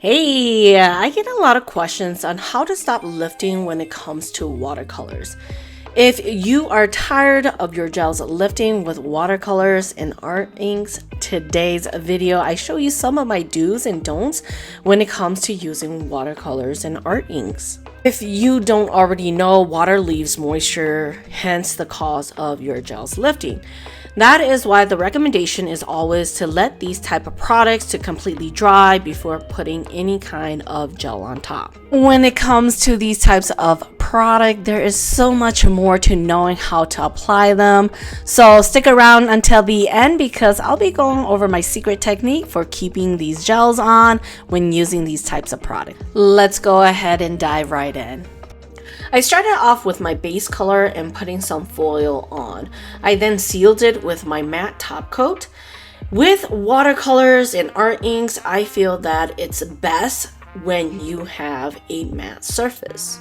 Hey, I get a lot of questions on how to stop lifting when it comes to watercolors. If you are tired of your gels lifting with watercolors and art inks, today's video I show you some of my do's and don'ts when it comes to using watercolors and art inks. If you don't already know, water leaves moisture, hence the cause of your gels lifting. That is why the recommendation is always to let these type of products to completely dry before putting any kind of gel on top. When it comes to these types of product, there is so much more to knowing how to apply them. So stick around until the end because I'll be going over my secret technique for keeping these gels on when using these types of products. Let's go ahead and dive right in. I started off with my base color and putting some foil on. I then sealed it with my matte top coat. With watercolors and art inks, I feel that it's best when you have a matte surface.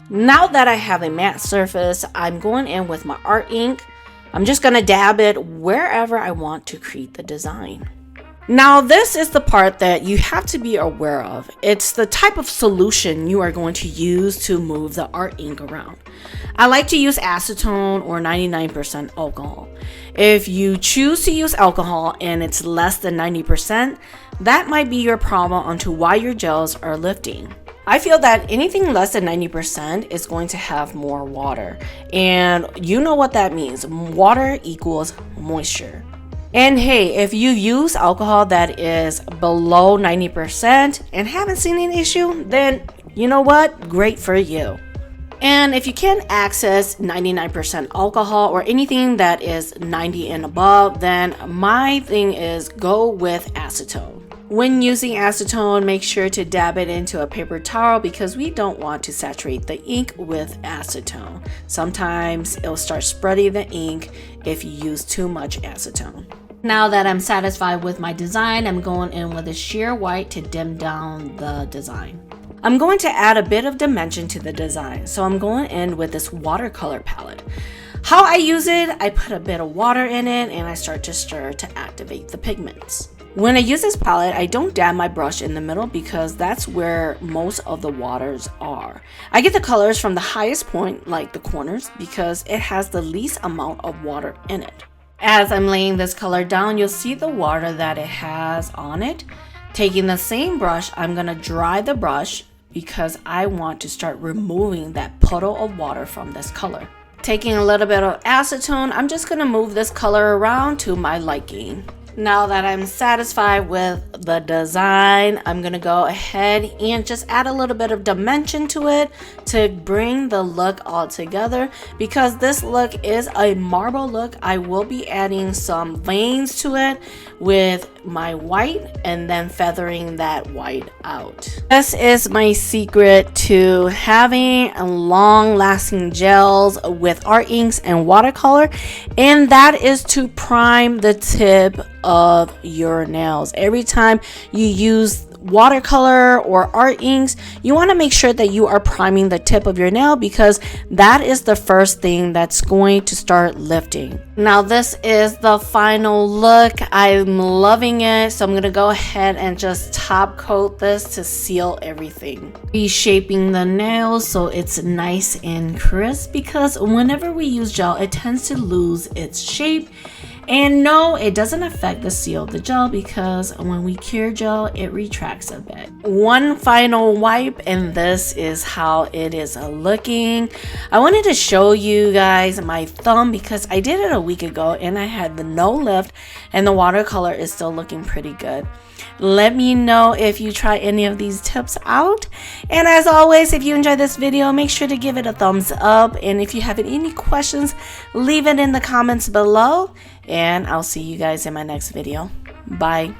Now that I have a matte surface, I'm going in with my art ink. I'm just going to dab it wherever I want to create the design. Now this is the part that you have to be aware of. It's the type of solution you are going to use to move the art ink around. I like to use acetone or 99% alcohol. If you choose to use alcohol and it's less than 90%, that might be your problem onto why your gels are lifting. I feel that anything less than 90% is going to have more water. And you know what that means. Water equals moisture. And hey, if you use alcohol that is below 90% and haven't seen an issue, then you know what? Great for you. And if you can't access 99% alcohol or anything that is 90 and above, then my thing is go with acetone. When using acetone, make sure to dab it into a paper towel because we don't want to saturate the ink with acetone. Sometimes it'll start spreading the ink if you use too much acetone. Now that I'm satisfied with my design, I'm going in with a sheer white to dim down the design. I'm going to add a bit of dimension to the design, so I'm going in with this watercolor palette. How I use it, I put a bit of water in it and I start to stir to activate the pigments. When I use this palette, I don't dab my brush in the middle because that's where most of the waters are. I get the colors from the highest point, like the corners, because it has the least amount of water in it. As I'm laying this color down, you'll see the water that it has on it. Taking the same brush, I'm going to dry the brush because I want to start removing that puddle of water from this color. Taking a little bit of acetone, I'm just going to move this color around to my liking. Now that I'm satisfied with the design, I'm going to go ahead and just add a little bit of dimension to it to bring the look all together. Because this look is a marble look, I will be adding some veins to it with my white and then feathering that white out. This is my secret to having long-lasting gels with art inks and watercolor, and that is to prime the tip of your nails. Every time you use watercolor or art inks, you want to make sure that you are priming the tip of your nail because that is the first thing that's going to start lifting. Now this is the final look. I'm loving it, so I'm going to go ahead and just top coat this to seal everything. Reshaping the nails so it's nice and crisp because whenever we use gel, it tends to lose its shape. And no, it doesn't affect the seal of the gel because when we cure gel, it retracts a bit. One final wipe and this is how it is looking. I wanted to show you guys my thumb because I did it a week ago and I had the no lift and the watercolor is still looking pretty good. Let me know if you try any of these tips out. And as always, if you enjoyed this video, make sure to give it a thumbs up. And if you have any questions, leave it in the comments below. And I'll see you guys in my next video. Bye.